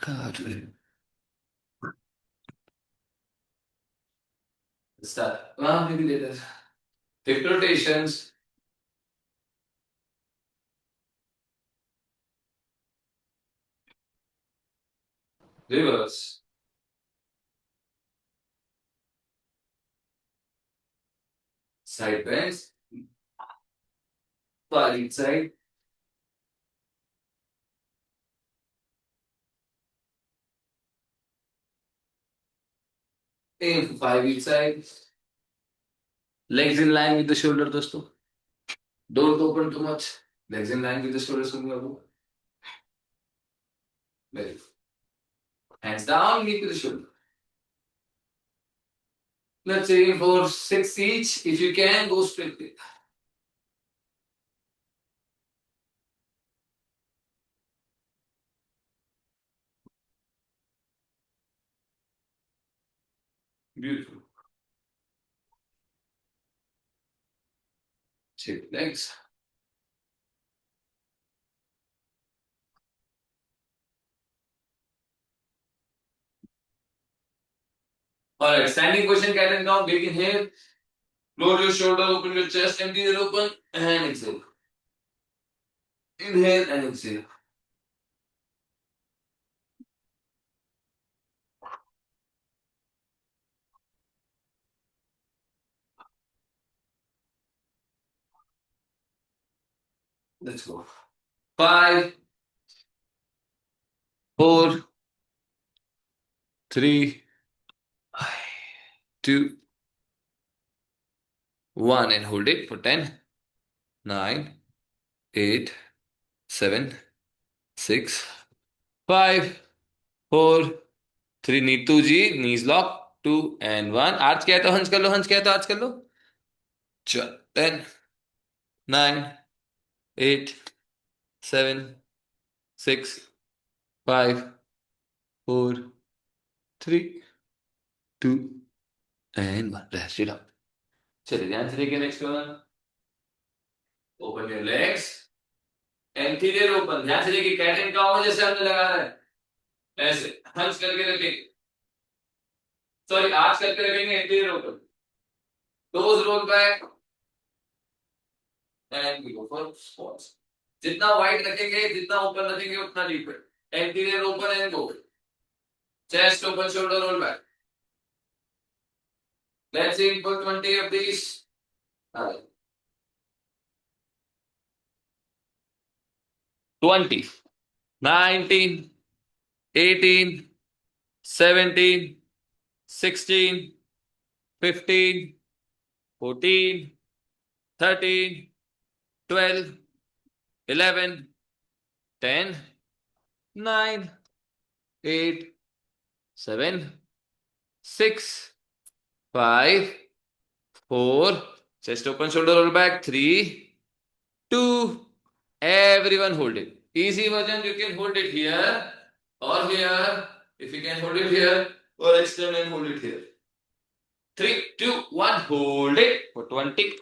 Start. Maybe later. Hip rotations. Reverse. Side bends. Far each side. Aim for 5 each side. Legs in line with the shoulder, दोस्तों. Don't open too much. Legs in line with the shoulders. Very good. Hands down, knee to the shoulder. Let's aim for 6 each. If you can, go straight. Beautiful. Shift legs. Alright, standing position, cat and cow. Begin here. Lower your shoulder, open your chest, empty it open, and exhale. Inhale and exhale. Let's go. 5, 4, 3, 2, 1, and hold it for 10, 9, 8, 7, 6, 5, 4, 3. Neetu ji, knees lock. 2 and 1. Arch किया तो हंस कर लो, हंस किया तो arch कर लो. चल. 10, 9, 8, 7, 6, 5, 4, 3, 2, and 1. Rest it up. चलिए ध्यान से देखिए next one. Open your legs. Anterior open. ध्यान से देखिए कैट एंड काउ जैसे हमने लगा रहा है. ऐसे हंस करके रखेंगे. सॉरी, आर्च करके रखेंगे. Anterior open. Toes roll back and we go for squats. जितना वाइड रखेंगे, जितना ओपन रखेंगे, उतना डीप है. Anterior open and go. Chest open, shoulder roll back. Let's aim for 20 of these. All right. 20, 19, 18, 17, 16, 15, 14, 13, 12, 11, 10, 9, 8, 7, 6, 5, 4. Chest open, shoulder roll back. 3, 2. Everyone hold it. Easy version, you can hold it here or here. If you can hold it here, or extend and hold it here. 3, 2, 1. Hold it for 20.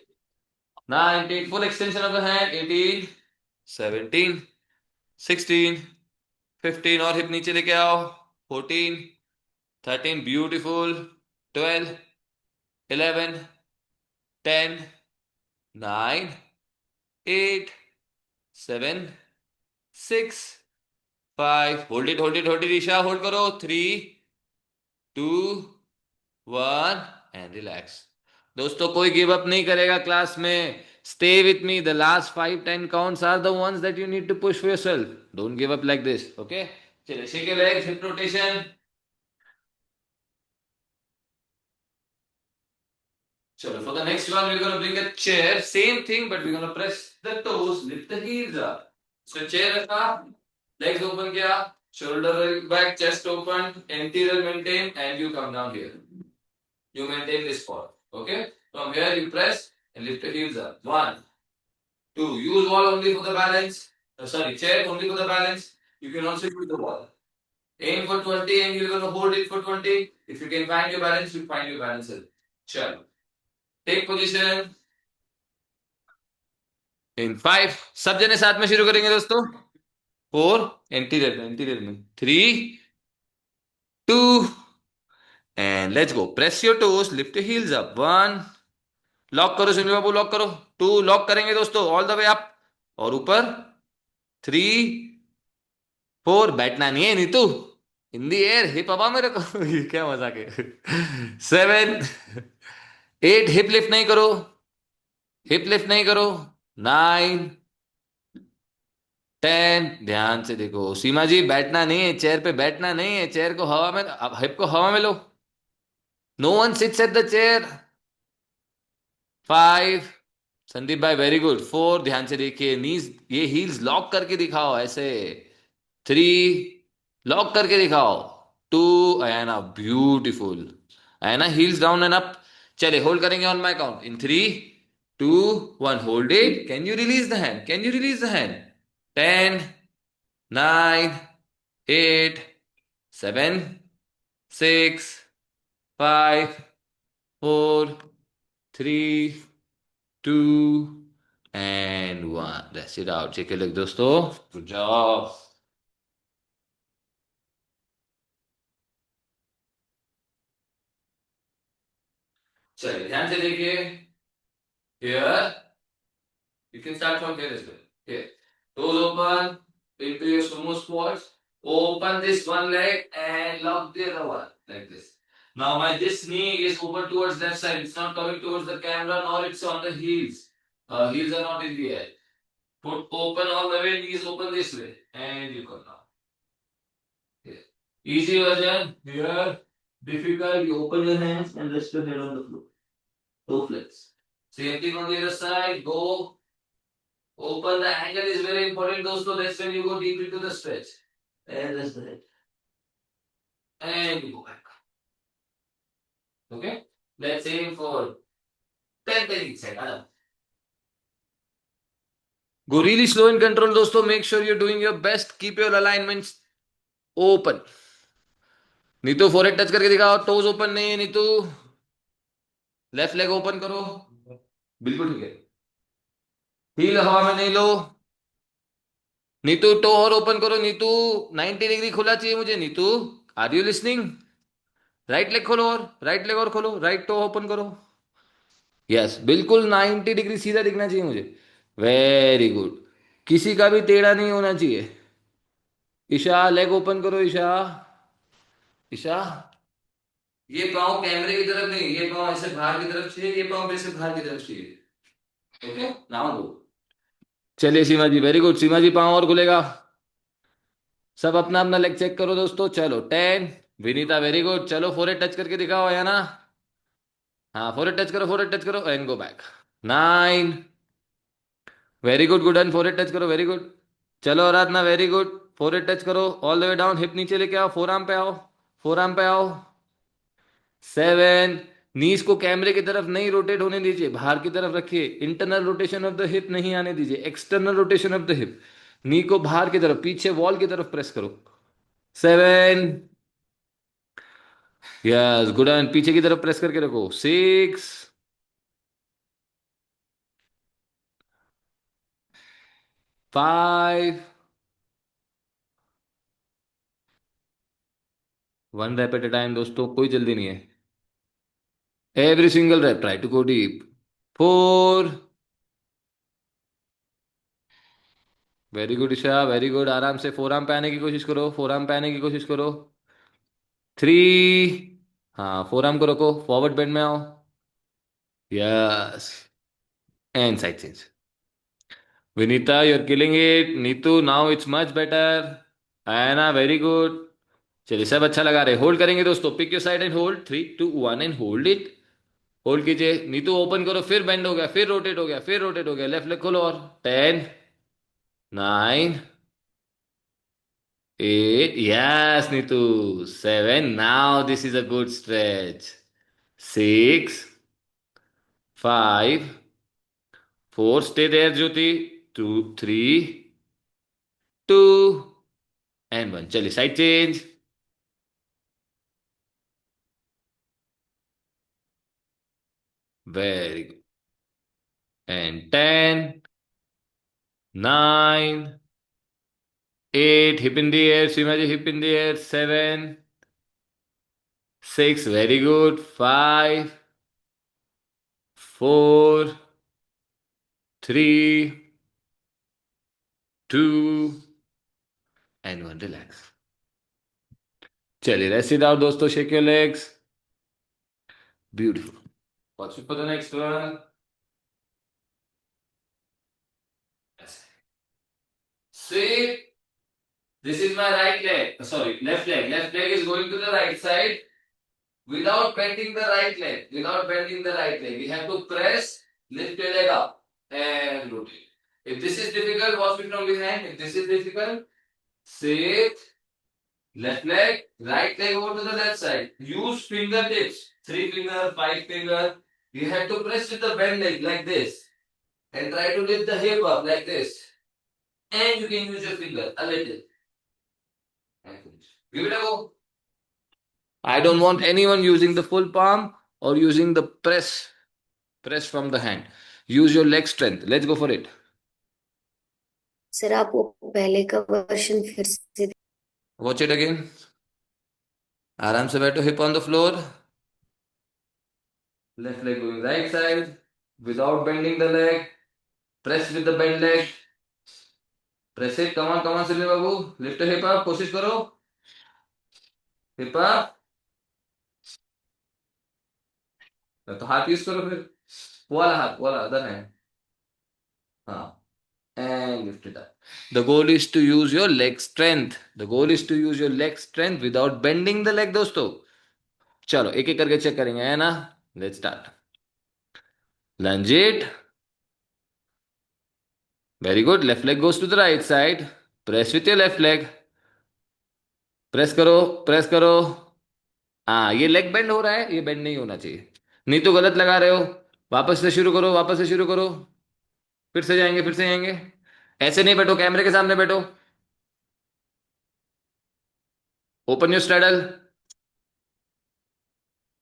19. Full extension of the hand. 18, 17, 16, 15. और hip नीचे लेके आओ. 14, 13. Beautiful. 12, 11, 10, 9, 8, 7, 6, 5. Hold it, hold it, hold it. Isha hold करो. 3, 2, 1 and relax. दोस्तों, कोई give up नहीं करेगा class में. Stay with me. The last 5-10 counts are the ones that you need to push for yourself. Don't give up like this. Okay. चलिए, shake your legs, hip rotation. So for the next one, we're going to bring a chair. Same thing, but we're going to press the toes, lift the heels up. So chair रखा, legs open किया, shoulder back, chest open, anterior maintain, and you come down here. You maintain this spot. Okay? From here you press and lift the heels up. 1, 2. Use wall only for the balance. Sorry, chair only for the balance. You can also use the wall. Aim for 20 and you're going to hold it for 20. If you can find your balance, you find your balance. Chalo. Take position. In 5. सब जने साथ में शुरू करेंगे दोस्तों. 4. Anterior में. 3, two and let's go. Press your toes, lift your heels up. One. Lock करो Sunil Babu, lock करो. टू. लॉक करेंगे दोस्तों, ऑल द वे अप और ऊपर. थ्री. फोर. बैठना नहीं है Neetu. In the air, hip हवा मेरे को. ये क्या मजाक है. सेवन. एट. हिप लिफ्ट नहीं करो. हिप लिफ्ट नहीं करो. नाइन. टेन. ध्यान से देखो सीमा जी, बैठना नहीं है चेयर पे, बैठना नहीं है चेयर को हवा में, अब हिप को हवा में लो. No one sits at the chair. Five. Sandeep भाई वेरी गुड. फोर. ध्यान से देखिए नीज, ये हील्स लॉक करके दिखाओ ऐसे. थ्री. लॉक करके दिखाओ. टू. आना ब्यूटीफुल. आना हील्स डाउन एंड अप. चले होल्ड करेंगे on my count. In three. Two. One. Hold it. Can you release the hand, can you release the hand. Ten. Nine. Eight. Seven. Six. Five. Four. Three. Two. And one. That's it. Out. Check लग दोस्तों. Good job. चलिए ध्यान से देखिए. Here. You can start from here as well. Here. Toes open into your sumo squats. Open this one leg and lock the other one like this. Now my this knee is open towards that side. It's not coming towards the camera nor it's on the heels. Heels are not in the air. Put open all the way, knees open this way. And you come now. Here. Easy version. Here. Difficult. You open your hands and rest your head on the floor. Toe flex. Same thing on the other side. Go. Open the angle is very important, दोस्तों. That's when you go deep into the stretch. And that's the head. And you go back. Okay? Let's aim for 10 techniques. Adam. Go really slow and control, दोस्तों. Make sure you're doing your best. Keep your alignments open. Neetu forehead touch करके दिखाओ. Toes open नहीं है Neetu. Left leg open करो. बिल्कुल ठीक है. Heal हवा में नहीं लो. नीतू टो और ओपन करो नीतू. 90 डिग्री खुला चाहिए मुझे Neetu. Are you listening. Right leg खोलो, और राइट लेग और खोलो. राइट टो ओपन करो. यस बिल्कुल 90 डिग्री सीधा दिखना चाहिए मुझे. Very good. किसी का भी टेढ़ा नहीं होना चाहिए. ईशा लेग ओपन करो. ईशा. ईशा. ये पाँव कैमरे की तरफ नहीं, ये पाँव ऐसे बाहर की तरफ चाहिए, ये पाँव ऐसे बाहर की तरफ चाहिए. Okay now go. चलिए सीमा जी वेरी गुड. सीमा जी पाँव और खुलेगा. सब अपना अपना लेग चेक करो दोस्तों. चलो 10. Vinita very good. चलो फोरहेड टच करके दिखाओ है ना. हाँ फोरहेड टच करो, फोरहेड टच करो and go back. 9. Very good. Good and forehead touch करो. Very good. चलो Aradhana very good. Forehead touch करो all the way down. Hip नीचे लेके आओ. फोर आर्म पे आओ. फोर आर्म पे आओ. 7. नीज को कैमरे की तरफ नहीं रोटेट होने दीजिए, बाहर की तरफ रखिए. Internal rotation of the hip नहीं आने दीजिए, external rotation of the hip. Knee को बाहर की तरफ, पीछे वॉल की तरफ प्रेस करो. 7. यस गुड एंड पीछे की तरफ प्रेस करके रखो. 6. 5. One rep at a time दोस्तों, कोई जल्दी नहीं है. Every single rep try to go deep. 4. Very good Isha very good. आराम से फोर आर्म पे आने की कोशिश करो. फोर आर्म पे आने की कोशिश करो. 3. हाँ फोर आर्म को रखो. फॉरवर्ड बेंड में आओ. Yes. And side change. Vinita you are killing it. Neetu now it's much better. Aina very good. चलिए सब अच्छा लगा रहे. होल्ड करेंगे दोस्तों. Pick your side and hold. 3 2 1 and hold it. Hold कीजिए. नीतू ओपन करो. फिर बेंड हो गया, फिर रोटेट हो गया, फिर रोटेट हो गया. लेफ्ट लेग खोलो और 10. 9. 8. Yes, Nitu. 7. Now this is a good stretch. 6. 5. 4. Stay there, Jyoti. 2. 3. 2. And 1. चलिए side change. Very good. And 10. 9. 8. Hip in the air. Seema ji hip in the air. 7. 6, very good. 5, 4, 3, 2, and 1. Relax. चलिए, rest it out, दोस्तों. Shake your legs. Beautiful. Watch it for the next one. See, this is my right leg. Sorry, left leg. Left leg is going to the right side without bending the right leg. Without bending the right leg. We have to press, lift your leg up, and rotate. If this is difficult, watch it from behind. If this is difficult, sit, left leg, right leg over to the left side. Use fingertips. 3 finger, 5 finger. You have to press with the bend leg like this. And try to lift the hip up like this. And you can use your finger a little. And finish. Give it a go. I don't want anyone using the full palm or using the press from the hand. Use your leg strength. Let's go for it. Sir आप वो पहले का version फिर से Watch it again. आराम से बैठो, hip on the floor. Left leg going right side without bending the leg. Press with the bent leg. Press it. Come on, Silvi Babu. Lift your hip up. कोशिश करो. Hip up. तो हाथ use करो फिर. वो वाला हाथ, वो वाला अदर हैंड. हाँ. And lift it up. The goal is to use your leg strength. The goal is to use your leg strength without bending the leg, दोस्तों. चलो एक एक करके चेक करेंगे, है ना. Let's start. Lunge it. Very good. Left leg goes to the right side. Press with your left leg. Press करो, press करो. हाँ, ये लेग बेंड हो रहा है, ये बेंड नहीं होना चाहिए. नहीं तो गलत लगा रहे हो. वापस से शुरू करो, वापस से शुरू करो. फिर से जाएंगे, फिर से जाएंगे. ऐसे नहीं बैठो, कैमरे के सामने बैठो. Open your straddle.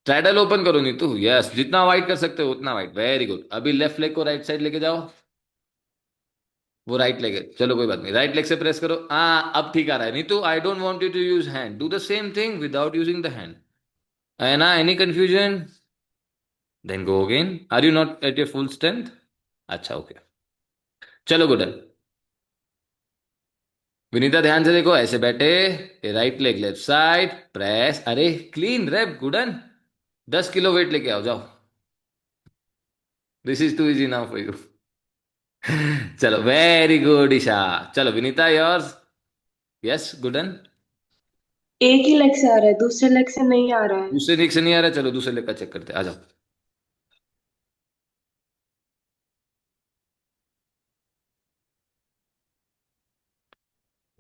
Straddle open करो. नहीं तो यस, जितना वाइड कर सकते हो उतना वाइड. Very good. अभी लेफ्ट लेग को राइट साइड लेके जाओ. वो राइट लेग है, चलो कोई बात नहीं. राइट लेग से प्रेस करो. हाँ, अब ठीक आ रहा है. नहीं तो I don't want you to use hand. Do the same thing without using the hand. है ना. Any confusion? Then go again. Are you not at your full strength? अच्छा, ओके. चलो गुडन. विनीता ध्यान से देखो, ऐसे बैठे. Right leg left side. Press. अरे clean rep good one. 10 kilo weight लेके आओ, जाओ. This is too easy now for you. चलो, वेरी गुड ईशा. चलो विनीता, योर्स. Yes Gooden. एक ही लेग से आ रहा है, दूसरे लेग से नहीं आ रहा है। दूसरे लेग से नहीं आ रहा. चलो दूसरे लेग का चेक करते हैं. आ जाओ.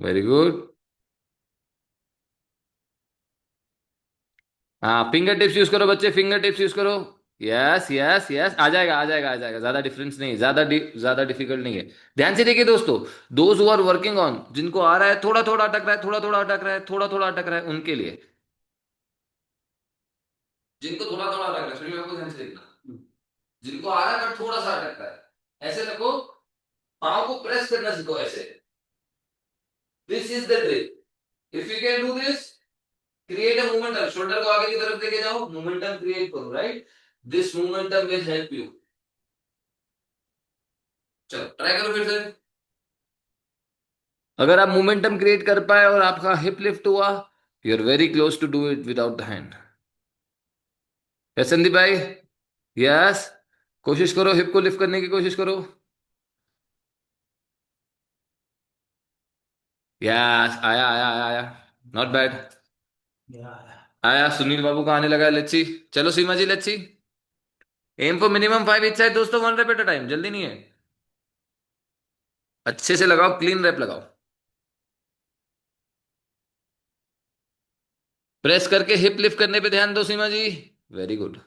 Very good. हाँ, फिंगर टिप्स यूज करो बच्चे, फिंगर टिप्स यूज करो. यस यस यस, आ जाएगा आ जाएगा आ जाएगा. ज्यादा डिफरेंस नहीं है, ज्यादा डिफिकल्ट नहीं है. ध्यान से देखिए दोस्तों. Those who are working on, जिनको आ रहा है थोड़ा थोड़ा अटक रहा है, थोड़ा थोड़ा अटक रहा है, थोड़ा थोड़ा अटक रहा है, उनके लिए. जिनको थोड़ा थोड़ा अटक रहा है, सुनिए, आपको ध्यान से देखना. जिनको आ रहा है बट थोड़ा सा अटक रहा है, ऐसे रखो. पाँव को प्रेस करना सीखो ऐसे. This is the drill. If you can do this, create a momentum. Shoulder को आगे की तरफ लेके जाओ, मोमेंटम क्रिएट करो. Right, this momentum will help you. चलो ट्राई करो फिर से. अगर आप मोमेंटम क्रिएट कर पाए और आपका हिप लिफ्ट हुआ, you are very close to do it without the hand. Yes Sandeep भाई. यस, कोशिश करो, हिप को लिफ्ट करने की कोशिश करो. यस, आया आया आया आया. Not bad. आया. सुनील बाबू का आने लगा. Let's see. चलो Seema ji, let's see. Aim for minimum 5 each side दोस्तों. 1 रैप एट अ टाइम. जल्दी नहीं है. अच्छे से लगाओ, क्लीन रैप लगाओ. प्रेस करके हिप लिफ्ट करने पे ध्यान दो सीमा जी. Very good.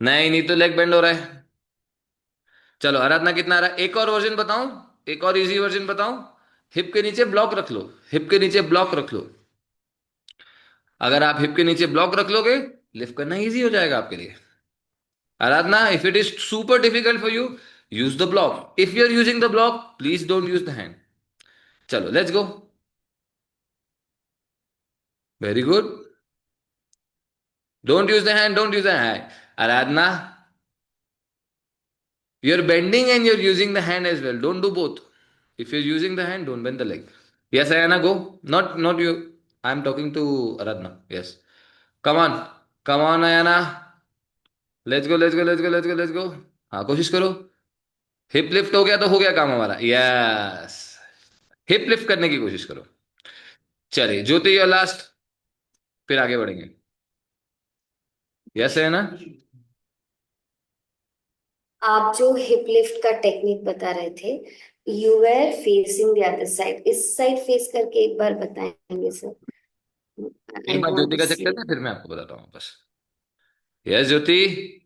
नहीं नहीं तो लेग बेंड हो रहा है. चलो आराधना, कितना आ रहा है? एक और वर्जन बताऊं, एक और इजी वर्जन बताऊं. हिप के नीचे ब्लॉक रख लो. हिप के नीचे ब्लॉक रख लो. अगर आप हिप के नीचे ब्लॉक रख लोगे, लिफ्ट करना इजी हो जाएगा आपके लिए. Aradhana, if it is super difficult for you, use the block. If you are using the block, please don't use the hand. चलो let's go. Very good. Don't use the hand, don't use the hand. Aradhana, you're bending and you're using the hand as well. Don't do both. If you're using the hand, don't bend the leg. Yes, Ayana, go. Not you. I'm talking to Aradhana. Yes. Come on. Come on, Ayana. Let's go, let's go, let's go, let's go, let's go. हाँ, कोशिश करो. Hip lift हो गया तो हो गया काम हमारा. यस. हिप लिफ्ट करने की कोशिश करो. चलिए, ज्योति योर लास्ट. फिर आगे बढ़ेंगे. यस है ना. आप जो हिप लिफ्ट का टेक्निक बता रहे थे, you were facing the other side, इस साइड फेस करके एक बार बताएंगे सर? आई एक बार वांट ज्योति टू का चेक सी। करते हैं, फिर मैं आपको बताता हूँ बस. Yes Jyoti.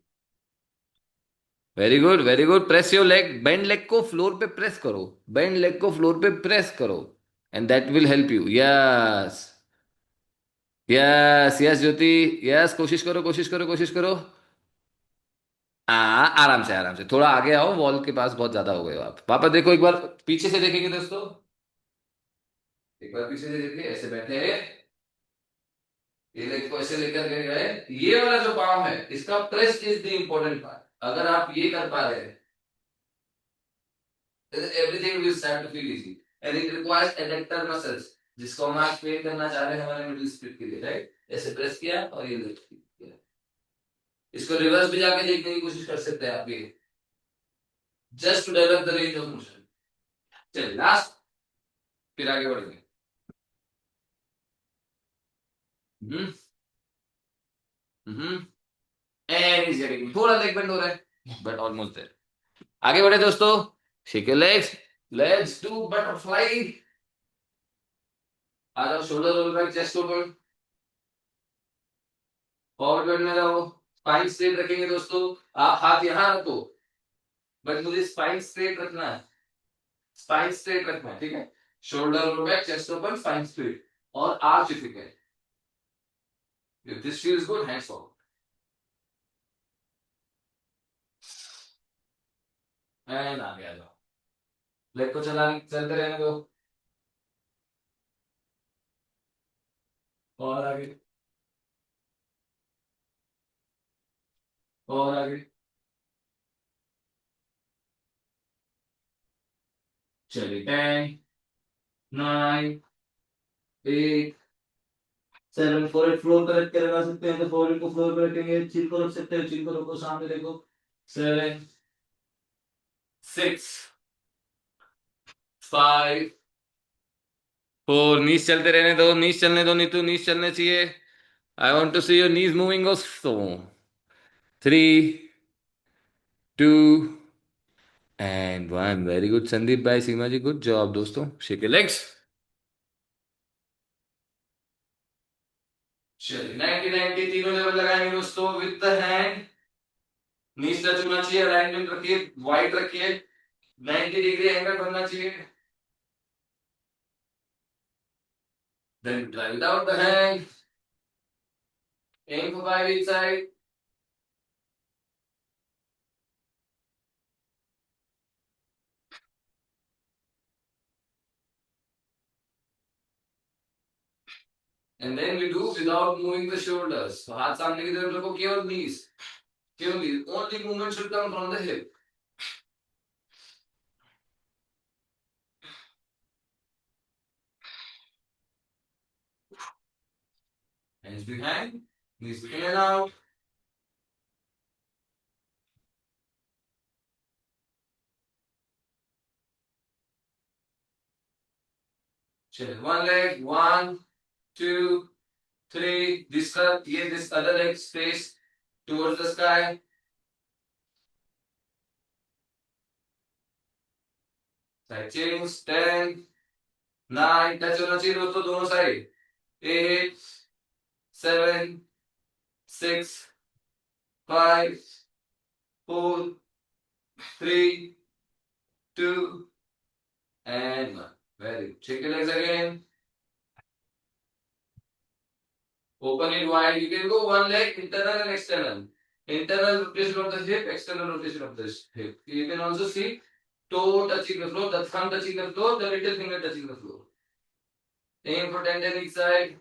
Very good, very good. Press your leg. Bend leg को फ्लोर पे प्रेस करो. बेंड लेग को फ्लोर पे प्रेस करो. And that will help you. Yes. Yes yes Jyoti. Yes, कोशिश करो, कोशिश करो, कोशिश करो. आराम से, आराम से. थोड़ा आगे आओ, वॉल के पास बहुत ज्यादा हो गए हो आप. वापस देखो एक बार. पीछे से देखेंगे दोस्तों. एक बार पीछे से देखिए. ऐसे बैठे हैं. ये लेग को ऐसे लेकर के गए. ये वाला जो पाँव है, इसका press is the important part. अगर आप ये कर पा रहे हैं, everything will start to feel easy. And it requires adductor muscles, जिसको हम आज ट्रेन करना चाह रहे हैं हमारे मिडिल स्प्लिट के लिए. राइट. ऐसे प्रेस किया और ये लिफ्ट किया. इसको रिवर्स भी जाके देखने की कोशिश कर सकते हैं आप. ये just to develop the range of motion. चलिए लास्ट. फिर आगे बढ़ेंगे. हम्म. हम्म. And is getting. थोड़ा लेग बेंड हो रहा है, बट ऑलमोस्ट देयर. आगे बढ़े दोस्तों. Shake your legs. Let's do butterfly. आ जाओ. Shoulder roll back, chest open. Forward bend में रहो. स्पाइन स्ट्रेट रखेंगे दोस्तों. आप हाथ यहां रखो, बट मुझे स्पाइन स्ट्रेट रखना है. स्पाइन स्ट्रेट रखना है, ठीक है. Shoulder roll back, chest open, spine straight. और arch if you can. If this feels good, hands forward. And आगे आ जाओ. लेग को चलते रहने दो. और आगे. और आगे. चलिए. 10, 9, 8, 7. फोरहेड फ्लोर पे रख के लगा सकते हैं तो फोरहेड को फ्लोर पे रखेंगे. चिन को रख सकते हैं, चिन को रखो, सामने देखो. 7, 6, 5, 4. नीज चलते रहने दो. नीज चलने दो नीतू. नीज चलने चाहिए. I want to see your knees moving also. 3, 2 and 1. Very good Sandeep भाई, सीमा जी, गुड जॉब दोस्तों. Shake your legs. चलिए 90 90 तीनों लेवल लगाएंगे दोस्तों with the hand. Knees touch होना चाहिए. अलाइनमेंट रखिए, वाइड रखिए. 90 डिग्री एंगल बनना चाहिए. Then try without the hand. Aim for 5 each side. And then we do without moving the shoulders. So हाथ सामने की तरफ रखो. केवल knees. केवल knees. Only movement should come from the hip. Hands behind. Knees in and out. Chill. One leg. 1, 2, 3. This other leg face towards the sky. Side change. 10, 9. Touch होना चाहिए दोस्तों दोनों side. 8, 7, 6, 5, 4, 3, 2 and 1. Very good. Shake your legs again. Open it wide. You can go one leg, internal and external. Internal rotation of the hip, external rotation of the hip. You can also see toe touching the floor, the thumb touching the floor, the little finger touching the floor. Aim for 10 each side.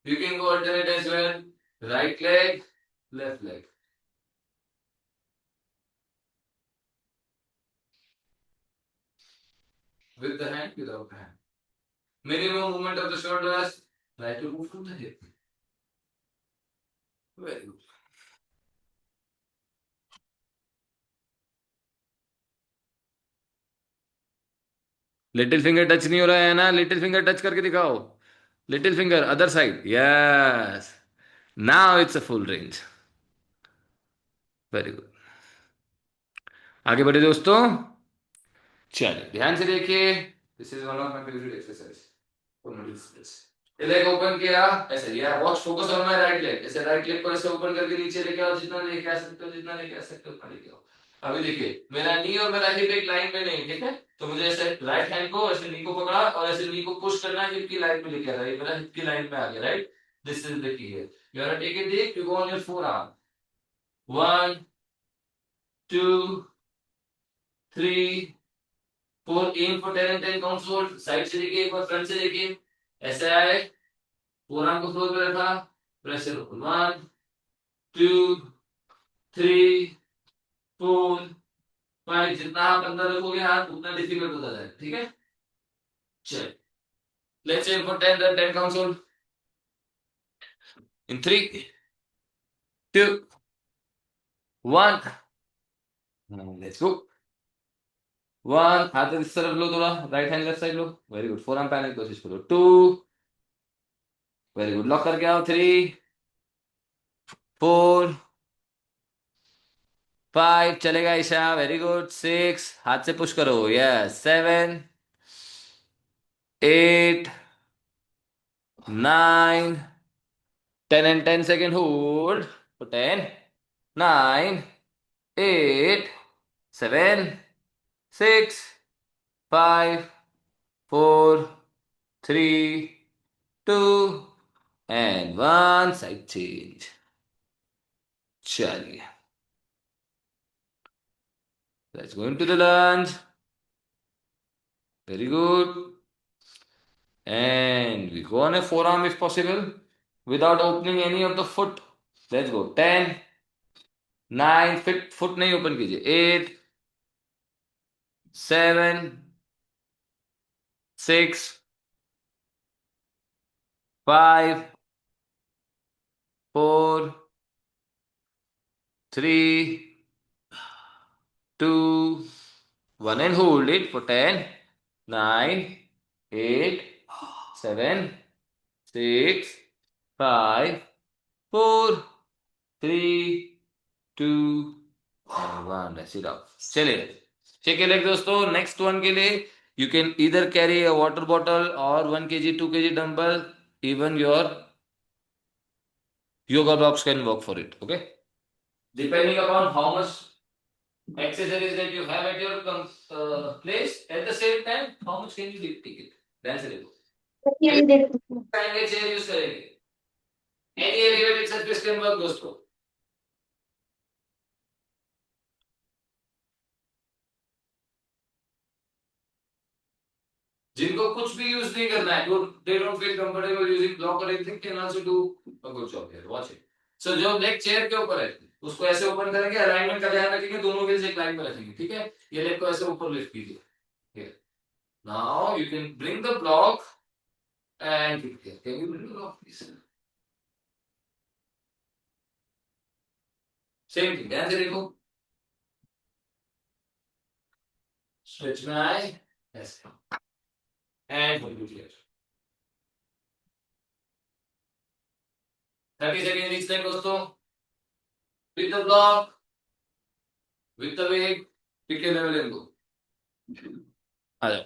You can go alternate as well. Right leg, left leg. With the hand, without the hand. Minimum movement of the shoulders. Try to move from the hip. Very good. Little finger touch नहीं हो रहा है ना, little finger touch करके दिखाओ. Little finger other side. Yes. Now it's a full range. Very good. आगे बढ़े दोस्तों. चलिए ध्यान से देखिए. This is one of my favourite exercise. Leg open किया ऐसे. या watch focus on my right leg. ऐसे राइट लेग को ऐसे ओपन करके नीचे लेके आओ. जितना लेके आ सकते हो, जितना लेके आ सकते हो उतना लेके आओ. अभी देखिए मेरा नी और मेरा हिप एक लाइन में नहीं, ठीक है. तो मुझे ऐसे राइट हैंड को ऐसे नी को पकड़ा और ऐसे नी को पुश करना है. हिप की लाइन में लेके आ रहा है. ये मेरा हिप की लाइन में आ गया. Right. This is the key here. You are take it deep. You go on your forearm. 1 2 3 4. Aim for 10 and 10 counts for. Side से देखिए, एक बार फ्रंट से देखिए. ऐसे आए. फोर आर्म को फ्लोर पे रखा. प्रेशर 1 2 3 4 5. जितना आप अंदर रखोगे हाथ उतना डिफिकल्ट होता जाए. ठीक है. चल. Let's aim for 10. The 10 counts on. In 3 2 1. Let's go. 1. हाथ इस तरफ लो थोड़ा. राइट हैंड लेफ्ट साइड लो. Very good. फोर आर्म पहनने की कोशिश करो. 2. Very good. लॉक करके आओ. 3 4 5. चलेगा ईशा. Very good. 6. हाथ से पुश करो. Yes. 7 8 9 10 and 10 second hold for 10 9 8 7 6 5 4 3 2 and 1. Side change. चलिए. Let's go into the lunge. Very good. And we go on a forearm if possible without opening any of the foot. Let's go. 10 9. foot नहीं open कीजिए. 8 7 6 5 4 3 2 1 and hold it for 10 9 8 7 6 5 4 3 2 and 1. That's it out. चलिए. check your leg दोस्तों. Next one के लिए you can either carry a water bottle or 1 kg 2 kg dumbbell. Even your yoga blocks can work for it. Okay. Depending upon how much accessories that you have at your place, at the same time how much can you take it. ध्यान से देखो. करेंगे chair use करेंगे. Any elevated exercise can work दोस्तों. जिनको कुछ भी use नहीं करना है, they don't feel comfortable using block or anything, can also do a good job here. Watch it. So जो लेग चेयर के ऊपर है उसको ऐसे ओपन करेंगे. अलाइनमेंट का ध्यान रखेंगे. दोनों व्हील्स एक लाइन में रखेंगे. ठीक है. ये लेग को ऐसे ऊपर लिफ्ट कीजिए. Here. Now you can bring the block and here. Can you bring the block please? Same thing. ध्यान से देखो. Stretch में आए ऐसे and hold it here. 30 seconds each time दोस्तों. With the block, with the weight, pick a level and go. आ जाओ.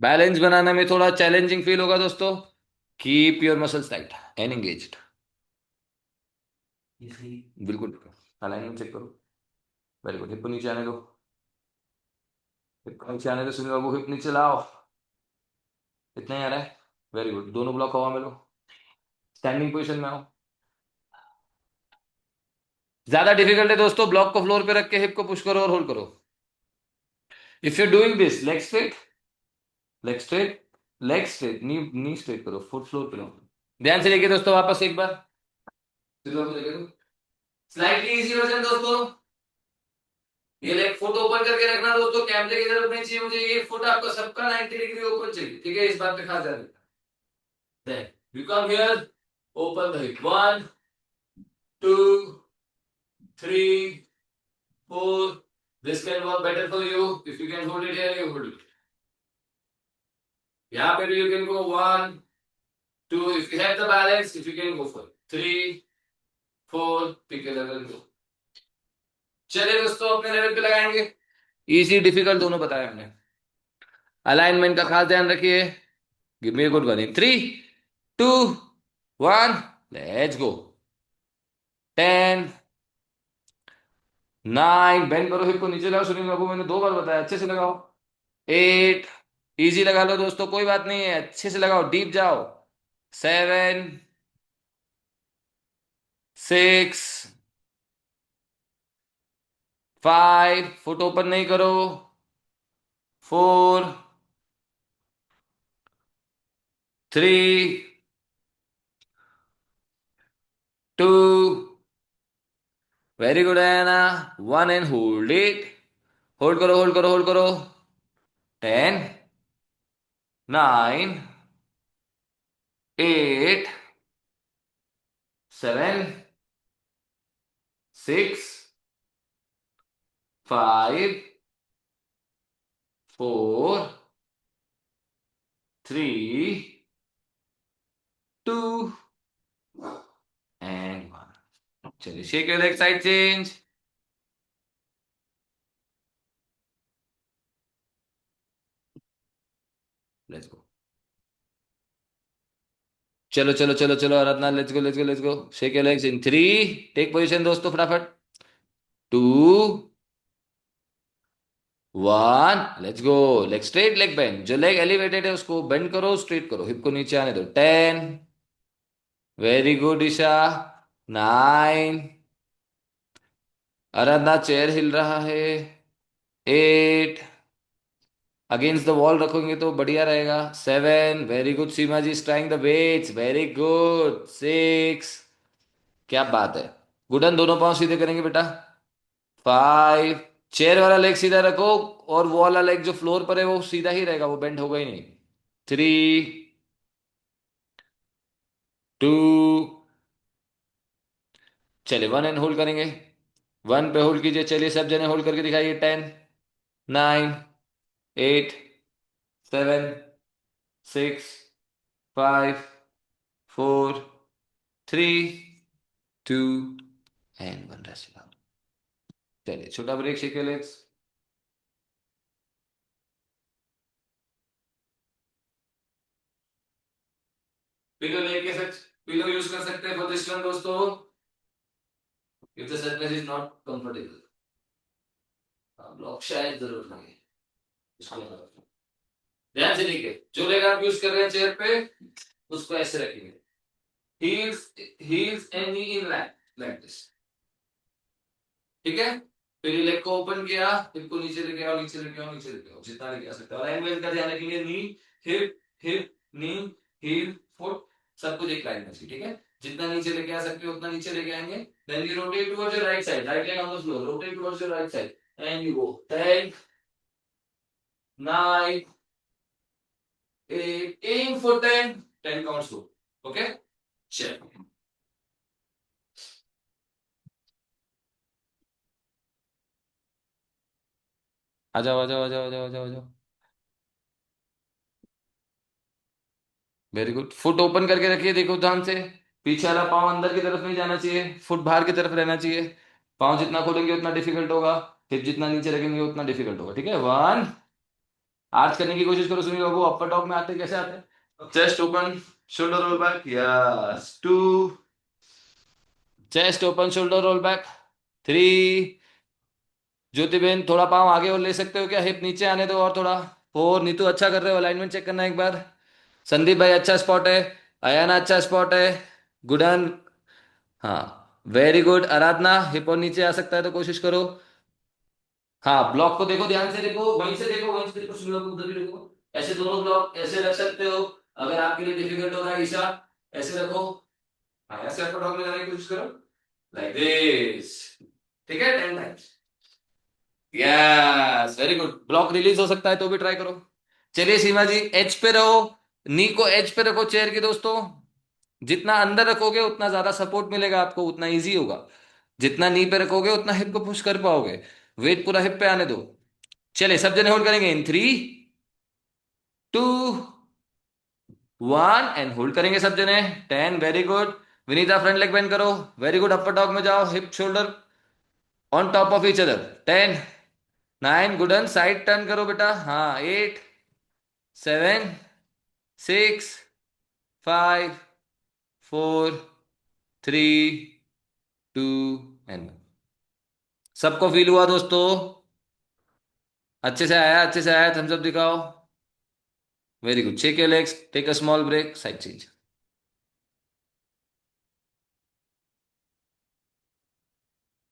Balance बनाने में थोड़ा चैलेंजिंग फील होगा दोस्तों. Keep your muscles tight and engaged. बिल्कुल. अलाइनमेंट चेक करो. Very good. हिप को नीचे आने दो. हिप को नीचे आने दो. सुनील बाबू हिप नीचे लाओ. इतना ही आ रहा है. Very good. दोनों ब्लॉक हवा में लो. स्टैंडिंग पोजिशन में आओ. ज्यादा डिफिकल्ट है दोस्तों. ब्लॉक को फ्लोर पे रख के हिप को पुश करो और होल्ड करो. If you doing this, leg straight, leg straight, knee knee straight करो, फुट फ्लोर पे लो। ध्यान से देखिए दोस्तों, वापस एक बार स्लाइटली इजी वर्जन दोस्तों। ये लेग फुट ओपन करके रखना दोस्तों, कैमरे की तरफ नहीं चाहिए मुझे, ये फुट आपका सबका 90 डिग्री ओपन चाहिए, ठीक है, इस बात पे खास ध्यान रखना। Then you come here, open the hip, 1 2 3 4, this can work better for you if you can hold it here, you hold it, यहाँ पे भी you can go 1 2, if you have the balance, if you can go for 3 4, pick a level, go। चलिए दोस्तों अपने level पे लगाएंगे, easy difficult दोनों बताया हमने। अलाइनमेंट का खास ध्यान रखिए। Give me a good one in 3 2 1, let's go. 10 9, bend करो, हिप को नीचे लगाओ, सुनील बाबू मैंने 2 बार बताया, अच्छे से लगाओ। 8, इजी लगा लो दोस्तों, कोई बात नहीं है, अच्छे से लगाओ, डीप जाओ। 7 6 5, फुट ओपन नहीं करो। 4 3 2, वेरी गुड है 1 एंड होल्ड इट, होल्ड करो होल्ड करो होल्ड करो। 10 9 8 7 6 5 4 3 2 एंड 1। चलिए shake your leg, side change. Let's go, चलो चलो चलो चलो Aradhana, let's go let's go let's go. Shake your legs in 3, take position दोस्तों फटाफट। 2 1, let's go. Leg straight, leg bend, जो लेग एलिवेटेड है उसको बेंड करो, स्ट्रेट करो, हिप को नीचे आने दो। 10, वेरी गुड ईशा। 9, आराधना चेयर हिल रहा है। 8, अगेंस्ट द वॉल रखोगे तो बढ़िया रहेगा। 7, very good Seema ji, trying the weights, very good. 6, क्या बात है, गुडन, दोनों पांव सीधे करेंगे बेटा। 5, चेयर वाला लेग सीधा रखो, और वो वाला लेग जो फ्लोर पर है वो सीधा ही रहेगा, वो बेंड होगा ही नहीं। 3 2, चलिए 1 एंड होल्ड करेंगे। 1 पे होल्ड कीजिए, चलिए सब जने होल्ड करके दिखाइए। 10 9 8 7 6 5 4 3 2 एंड 1, रेस्ट। चलिए छोटा ब्रेक, शेक लेग्स। पिलो लेके सच, पिलो यूज कर सकते हैं फॉर दिस वन दोस्तों, if the surface is not comfortable. Block शायद जरूर लगे इसको, ध्यान से देखिए, जो लेग आप यूज कर रहे हैं चेयर पे उसको ऐसे रखेंगे, heels heels and knee in line, like this, ठीक है। फिर ये लेग को ओपन किया, हिप को नीचे लेके आओ, नीचे लेके आओ, नीचे लेके आओ, जितना लेके आ सकते हो। और एंगल का ध्यान रखेंगे, नी हिप हिप नी हील फुट, सब कुछ एक लाइन में चाहिए, ठीक है। जितना नीचे लेके आ सकते हो उतना नीचे लेके आएंगे। Then you rotate towards your right side, right leg on the floor, rotate towards your right side and you go. 10 9 8, aim for 10, 10 counts go, okay, चल। आ जाओ आ जाओ आ जाओ आ जाओ आ जाओ आ जाओ, वेरी गुड। फुट ओपन करके रखिए, देखो ध्यान से, पीछे वाला पाँव अंदर की तरफ नहीं जाना चाहिए, फुट बाहर की तरफ रहना चाहिए। पाँव जितना खोलेंगे उतना डिफिकल्ट होगा, हिप जितना नीचे रखेंगे उतना डिफिकल्ट होगा, ठीक है। 1, आर्च करने की कोशिश करो सुनील बाबू, अपर डॉग में आते कैसे आते हैं, chest open shoulder roll back, yes. 2, chest open shoulder roll back. 3, ज्योति बहन थोड़ा पाँव आगे और ले सकते हो क्या, हिप नीचे आने दो और थोड़ा। 4, नीतू अच्छा कर रहे हो, अलाइनमेंट चेक करना एक बार। संदीप भाई अच्छा स्पॉट है, अयाना अच्छा स्पॉट है, गुडन, हाँ वेरी गुड। आराधना हिप और नीचे आ सकता है तो कोशिश करो। हाँ ब्लॉक को देखो, ध्यान से देखो, वहीं से देखो, वहीं से देखो, सुनो, उधर भी देखो। ऐसे दोनों ब्लॉक ऐसे रख सकते हो, अगर आपके लिए डिफिकल्ट हो रहा है ईशा, ऐसे रखो। हाँ, ऐसे अपर डॉग में जाने की कोशिश करो, लाइक दिस। ठीक है, 10 times. Yes, very good. Block release हो सकता है तो भी ट्राई करो। चलिए सीमा जी, एज पे रहो, नी को एज पे रखो चेयर की दोस्तों। जितना अंदर रखोगे उतना ज्यादा सपोर्ट मिलेगा आपको, उतना इजी होगा। जितना नी पे रखोगे उतना हिप को पुश कर पाओगे। वेट पूरा हिप पे आने दो। चलिए सब जने होल्ड करेंगे इन 3, 2, 1 एंड होल्ड करेंगे सब जने। 10, very good. Vinita front leg bend करो, वेरी गुड। अपर डॉग में जाओ, hip shoulder on top of each other. 10, 9, Gooden. Side turn करो बेटा, हाँ। 8, 7, 6, 5, 4, 3, 2 एंड। सबको फील हुआ दोस्तों? अच्छे से आया, अच्छे से आया, थम्स अप दिखाओ। Very good. Shake your legs, take a small break, side change.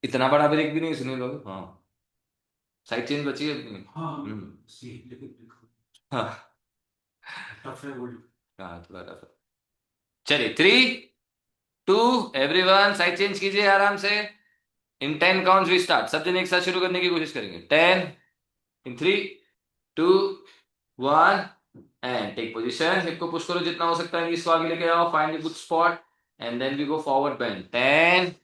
इतना बड़ा ब्रेक भी नहीं सुनील बाबू, हाँ। साइड चेंज बची है अपनी। हाँ हाँ हाँ, थोड़ा रफ है। चलिए 3, 2, एवरीवन साइड चेंज कीजिए आराम से। इन 10 काउंट्स वी स्टार्ट। सब जन एक साथ शुरू करने की कोशिश करेंगे। 10, in 3, 2, 1 and take position. Hip को पुश करो जितना हो सकता है, इसको आगे लेके आओ, find a good spot and then we go forward bend. 10,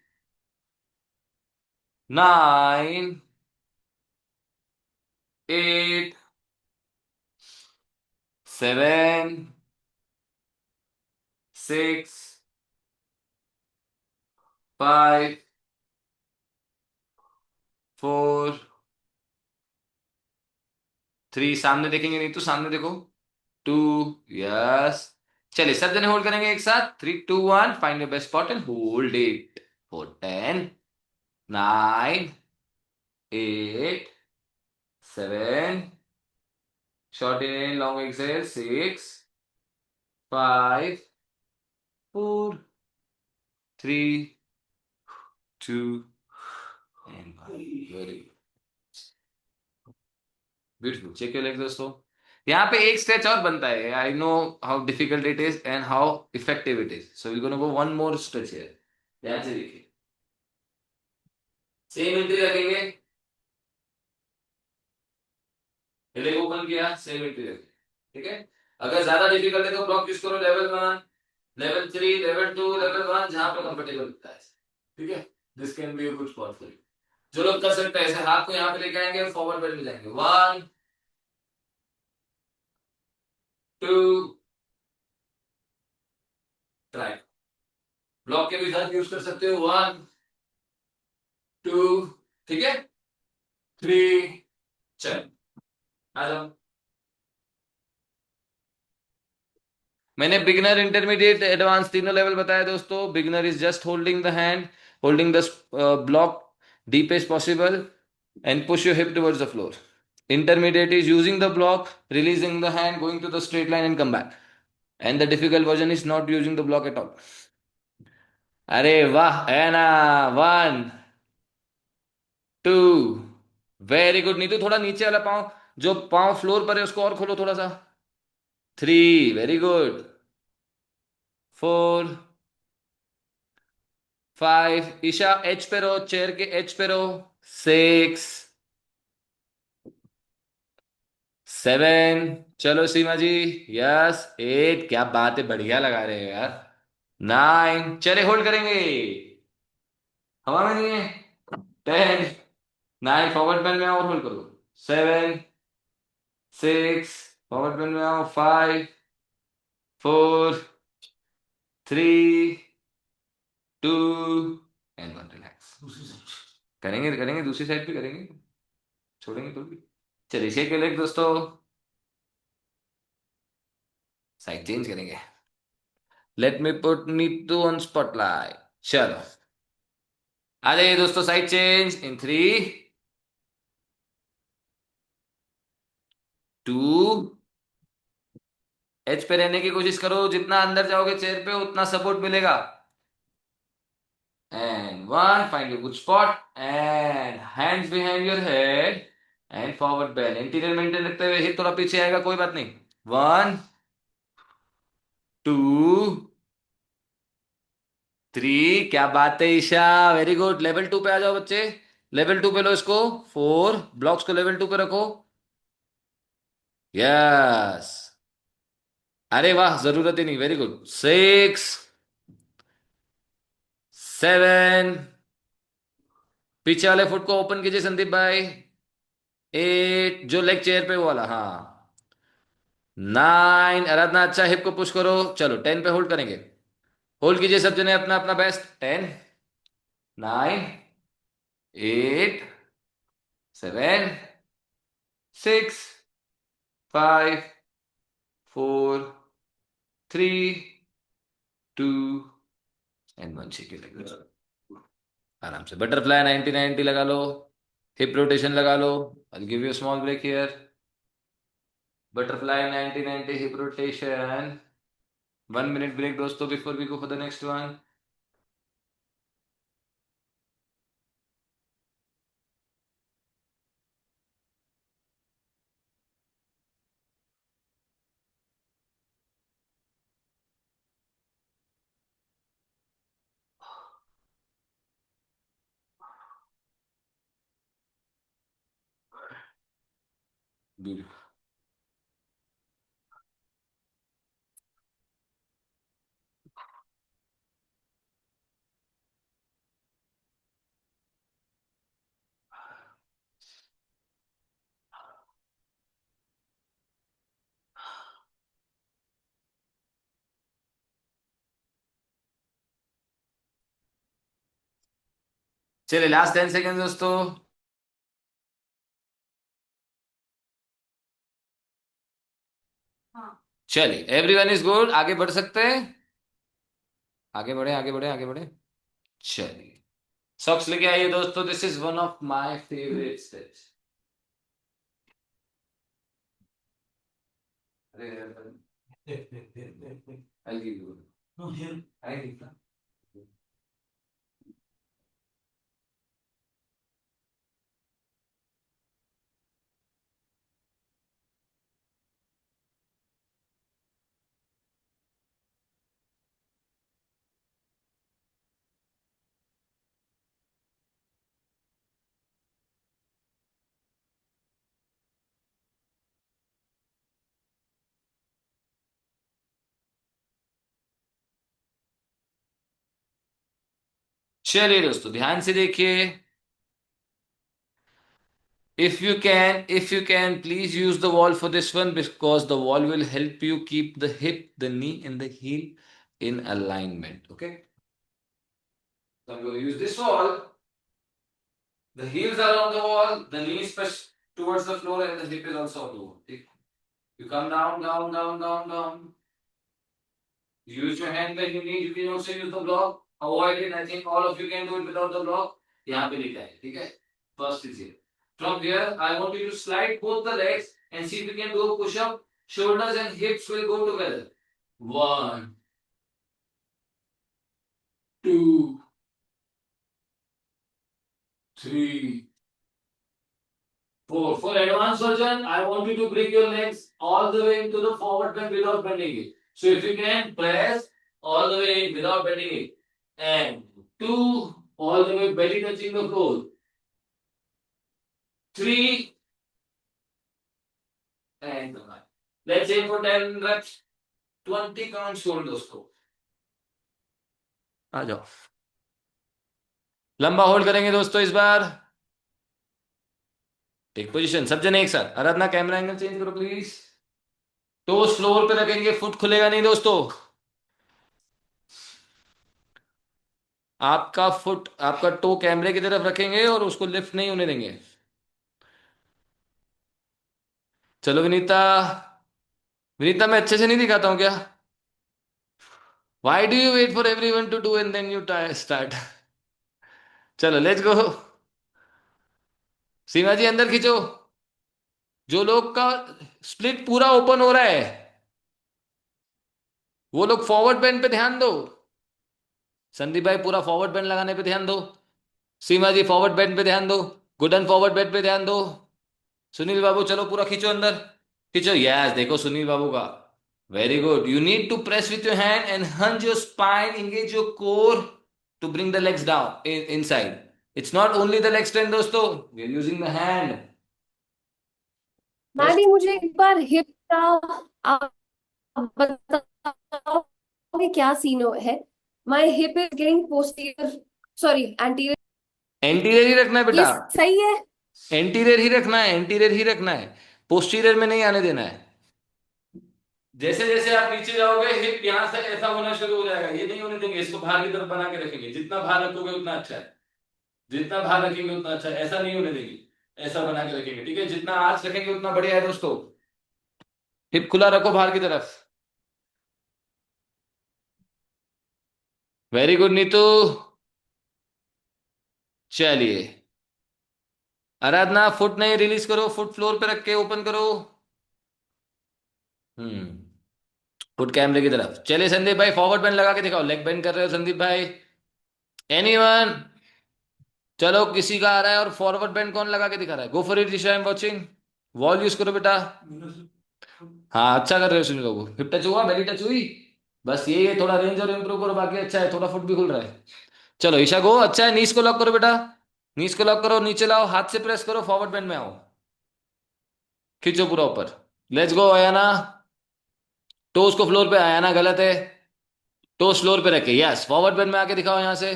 9, 8, 7, 6, 5, 4, 3। सामने देखेंगे नहीं तो सामने देखो। 2, यस। चलिए सब जने होल्ड करेंगे एक साथ। 3, 2, 1, find your best spot and hold it for 10, 9, 8, 7, short in, long exhale, 6, 5, 4, 3, 2 and 1. Very good. Beautiful. Check your legs दोस्तों। यहाँ पे एक स्ट्रेच और बनता है। I know how difficult it is and how effective it is, so we gonna go one more stretch here. ध्यान से देखिए, सेम एंट्री रखेंगे, लेग ओपन किया, सेम एंट्री रखेंगे। ठीक है, अगर ज्यादा डिफिकल्ट है तो ब्लॉक यूज करो, लेवल 1, लेवल 3, लेवल 2, लेवल 1, जहां पे कंफर्टेबल लगता है। ठीक है, this can be a good spot for you. जो लोग कर सकते हैं ऐसे हाथ को यहाँ पे लेके आएंगे, फॉरवर्ड बेंड में जाएंगे। 1, 2, ट्राई। ब्लॉक के भी हेल्प यूज कर सकते हो। 1, 2, ठीक है, 3, चल आ जाओ। मैंने बिगिनर, इंटरमीडिएट, एडवांस तीनों लेवल बताया दोस्तों। Beginner is just holding the hand, holding the block deepest possible and push your hip towards the floor. Intermediate is using the block, releasing the hand, going to the straight line and come back. And the difficult version is not using the block at all. अरे वाह, है ना। 1, 2, very good. Neetu थोड़ा नीचे वाला पाँव, जो पाँव फ्लोर पर है उसको और खोलो थोड़ा सा। 3, वेरी गुड। 4, 5, ईशा एच पे रहो, चेयर के एच पे रहो। 6, 7, चलो सीमा जी। यस, 8, क्या बात है, बढ़िया लगा रहे हो यार। 9, चले होल्ड करेंगे, हवा में नहीं है। 10, 9, फॉरवर्ड बेंड में आओ और होल्ड करो। 7, 6, फॉरवर्ड बेंड में आओ। 5, 4, 3, 2 एंड 1, रिलैक्स। करेंगे करेंगे, दूसरी साइड भी करेंगे, छोड़ेंगे तो भी। चलिए शेक योर लेग दोस्तों, साइड चेंज करेंगे। Let me put Neetu on spotlight. चलो आ जाइए दोस्तों, साइड चेंज इन 3, 2, एच पे रहने की कोशिश करो, जितना अंदर जाओगे चेयर पे उतना सपोर्ट मिलेगा। And 1, find your good spot and hands behind your head and forward bend. Interior maintain रखते हुए हिप थोड़ा पीछे आएगा, कोई बात नहीं। 1 2 3। क्या बात है ईशा, वेरी गुड। लेवल 2 पे आ जाओ बच्चे, लेवल 2 पे लो इसको। 4 ब्लॉक्स को लेवल 2 पे रखो। यस, अरे वाह, जरूरत ही नहीं, वेरी गुड। 6 7, पीछे वाले फुट को ओपन कीजिए संदीप भाई। 8, जो लेग चेयर पे वो वाला, हाँ। 9, आराधना अच्छा, हिप को पुश करो। चलो 10 पे होल्ड करेंगे। होल्ड कीजिए सब जने अपना अपना बेस्ट। 10 9 8 7 6 5 4 3 2 एंड 1। शेक इट, आराम से। बटरफ्लाई 90 90 लगा लो। हिप रोटेशन लगा लो। I give you small break here. Butterfly 90 90 hip rotation. 1 minute break दोस्तों before we go for the next one. चलिए लास्ट 10 सेकेंड दोस्तों। चलिए एवरीवन इज गुड, आगे बढ़ सकते हैं। आगे बढ़े आगे बढ़े आगे बढ़े। चलिए सॉक्स लेके आइए दोस्तों, this is one of my favourite steps. I'll give you. No, here. I give that. चलिए दोस्तों ध्यान से देखिए। If you can please use the wall for this one, because the wall will help you keep the hip, the knee and the heel in alignment. Okay, so I'm going to use this wall. The heels are on the wall, the knees push towards the floor and the hip is also on the wall. Okay? You come down, down, down, down, down. Use your hand when you need. You can also use the block. Avoid it. I think all of you can do it without the block. यहाँ पे लिखा है, ठीक है? First is here. From here, I want you to slide both the legs and see if you can do a push up. Shoulders and hips will go together. 1, 2, 3, 4. For advanced version, I want you to bring your legs all the way into the forward bend without bending it. So if you can, press all the way in without bending it. And 2, all the way belly touching the floor. 3, and 9. Let's aim for 10 reps. 20 counts hold दोस्तों। आ जाओ, लंबा hold करेंगे दोस्तों इस बार। Take position, सब जने एक साथ। आराधना कैमरा एंगल चेंज करो प्लीज। टोस फ्लोर पे रखेंगे, फुट खुलेगा नहीं दोस्तों। आपका फुट, आपका टो कैमरे की तरफ रखेंगे और उसको लिफ्ट नहीं होने देंगे। चलो विनीता, विनीता मैं अच्छे से नहीं दिखाता हूं क्या? Why do you wait for everyone to do and then you start? चलो लेट्स गो। सीमा जी अंदर खींचो। जो लोग का स्प्लिट पूरा ओपन हो रहा है वो लोग फॉरवर्ड बेंड पे ध्यान दो। संदीप भाई पूरा फॉरवर्ड बेंड लगाने पे ध्यान दो। सीमा जी फॉरवर्ड बेंड पे ध्यान दो। गुडन फॉरवर्ड बेंड पे ध्यान दो। सुनील बाबू चलो पूरा खींचो अंदर। खींचो, यस, देखो सुनील बाबू का, very good. You need to press with your hand and hunch your spine, engage your core to bring the legs down inside. It's not only the leg strength दोस्तों, we are using the hand. मैं press. भी, मुझे एक बार hip का आप बताओ कि क्या सीन है। My hip is getting posterior, sorry anterior. Anterior ही रखना है ये बेटा, सही है? एंटीरियर ही रखना है, एंटीरियर ही रखना है, पोस्टीरियर में नहीं आने देना है। जैसे जैसे आप नीचे जाओगे हिप यहां से ऐसा होना शुरू हो जाएगा, ये नहीं होने देंगे, इसको बाहर की तरफ बना के रखेंगे, जितना बाहर रखोगे उतना अच्छा है, जितना बाहर रखेंगे उतना अच्छा है, ऐसा नहीं होने देंगे, ऐसा बना के रखेंगे, ठीक है, जितना आंच रखेंगे उतना बढ़िया है दोस्तों। हिप खुला रखो बाहर की तरफ। Very good Neetu. चलिए, आराधना फुट नहीं रिलीज करो, फुट फ्लोर पे रख के ओपन करो। फुट कैमरे की तरफ। चलिए संदीप भाई, फॉरवर्ड बेंड लगा के दिखाओ, लेग बेंड कर रहे हो संदीप भाई? एनीवन? चलो, किसी का आ रहा है, और फॉरवर्ड बेंड कौन लगा के दिखा रहा है? Go for it Risha, I am watching. Wall use करो बेटा। हाँ, अच्छा कर रहे हो सुनील बाबू। हिप टच हुआ, बेली टच हुई, बस यही है, थोड़ा रेंज और इम्प्रूव करो, बाकी अच्छा है, थोड़ा फुट भी खुल रहा है। चलो ईशा गो, अच्छा है, नीज को लॉक करो बेटा, नीज को लॉक करो, नीचे लाओ, हाथ से प्रेस करो, फॉरवर्ड बेंड में आओ, खींचो पूरा ऊपर। Let's go Ayana. टोस को फ्लोर पे, अयाना गलत है, टोस फ्लोर पे रखे, यस, फॉरवर्ड बेंड में आके दिखाओ यहां से।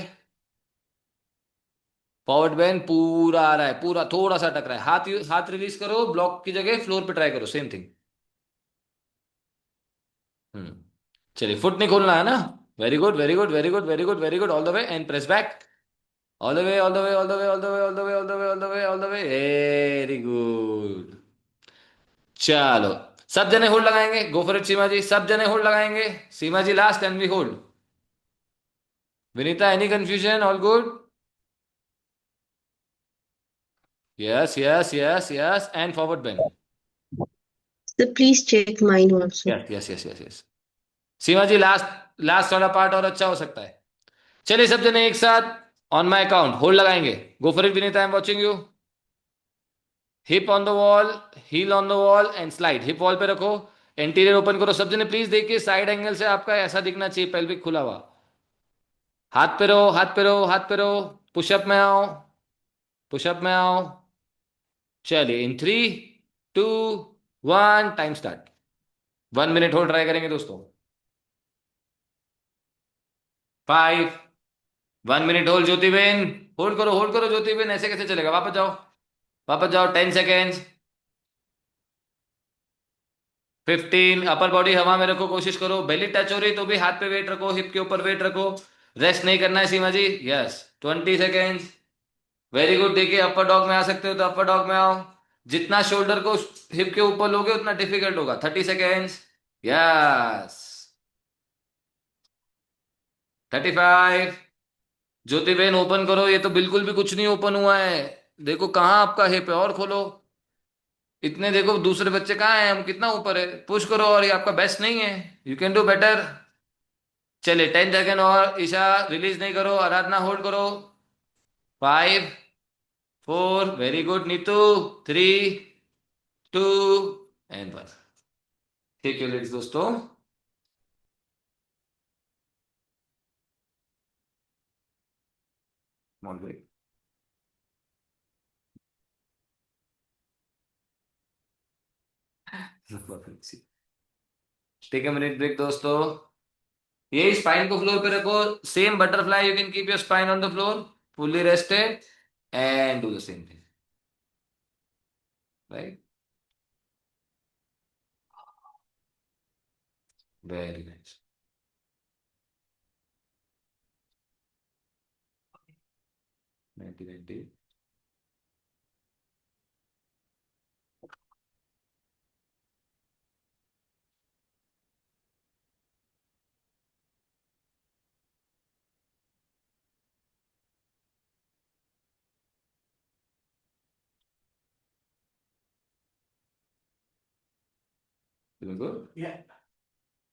फॉरवर्ड बेंड पूरा आ रहा है, पूरा, थोड़ा सा टक रहा है, हाथ हाथ रिलीज करो, ब्लॉक की जगह फ्लोर पे ट्राई करो, सेम थिंग। हम्म चलिए, फुट नहीं खोलना है ना। Very good, very good, very good, very good, very good, all the way and press back, all the way, all the way, all the way, all the way, all the way, all the way, all the way, all the way, very good. चलो, सब जने hold लगाएंगे, go for it सीमा जी, सब जने hold लगाएंगे, Seema ji last and we hold. Vinita, any confusion? All good? Yes yes yes yes, and forward bend. So please check mine also. Yes yes yes yes yes. Seema ji last, last वाला part और अच्छा हो सकता है। चलिए सब जने एक साथ, ऑन माय अकाउंट होल्ड लगाएंगे, go for it Vinita, I am watching you. Hip on the wall, heel on the wall and slide, hip wall पे रखो, इंटीरियर ओपन करो, सब जने प्लीज देखिए, साइड एंगल से आपका ऐसा दिखना चाहिए, पेल्विक खुला हुआ। हाथ पे रहो, हाथ पे रहो, हाथ पे रहो, पुशअप में आओ, पुशअप में आओ। चलिए, इन 3, 2, 1, time start. 1 minute hold try करेंगे दोस्तों। 5, 1 मिनट होल्ड, ज्योति बेन होल्ड करो, होल्ड करो ज्योति बेन, ऐसे कैसे चलेगा, वापस जाओ, वापस जाओ, 10 सेकेंड्स। 15, अपर बॉडी हवा में रखो, कोशिश करो, बेली टच हो रही तो भी हाथ पे वेट रखो, हिप के ऊपर वेट रखो, रेस्ट नहीं करना है सीमा जी, यस। 20 seconds, very good. देखिए, अपर डॉग में आ सकते हो तो अपर डॉग में आओ, जितना शोल्डर को हिप के ऊपर लोगे उतना डिफिकल्ट होगा। 30 सेकेंड्स, यस। 35। ज्योति बेन ओपन करो, ये तो बिल्कुल भी कुछ नहीं ओपन हुआ है, देखो कहाँ आपका हिप है, और खोलो, इतने देखो, दूसरे बच्चे कहाँ हैं, हम कितना ऊपर है, पुश करो, और ये आपका बेस्ट नहीं है, यू कैन डू बेटर। चलिए, 10 सेकेंड और, ईशा रिलीज नहीं करो, आराधना होल्ड करो। 5, 4, वेरी गुड नीतू, 3, 2 एंड 1। ठीक है लेडीज दोस्तों। Small break. Take a minute break दोस्तों। ये स्पाइन को फ्लोर पे रखो, same butterfly, you can keep your spine on the floor, fully rested and do the same thing, right, very nice. 90,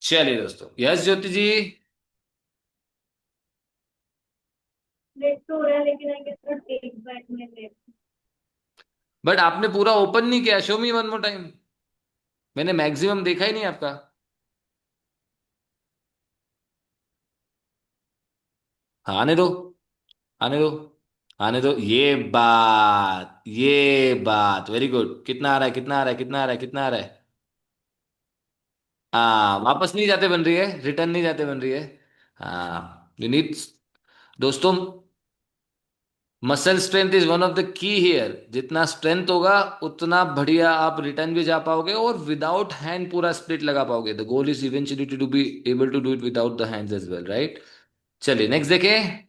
चलिए दोस्तों, यस ज्योति जी। लेट तो हो रहा है लेकिन I can not take back my leg. But आपने पूरा ओपन नहीं किया, show me one more time. मैंने मैक्सिमम देखा ही नहीं आपका। हाँ, आने दो, आने दो, आने दो। ये बात वेरी गुड। कितना आ रहा है, कितना आ रहा है, कितना आ रहा है, कितना आ रहा है? हाँ, वापस नहीं जाते बन रही है, रिटर्न नहीं जाते बन रही है। हाँ, यू नीड। दोस्तों, muscle strength is one of the key here. जितना स्ट्रेंथ होगा उतना बढ़िया आप रिटर्न भी जा पाओगे और विदाउट हैंड पूरा स्प्लिट लगा पाओगे। The goal is eventually to be able to do it without the hands as well, right? चलिए नेक्स्ट देखें,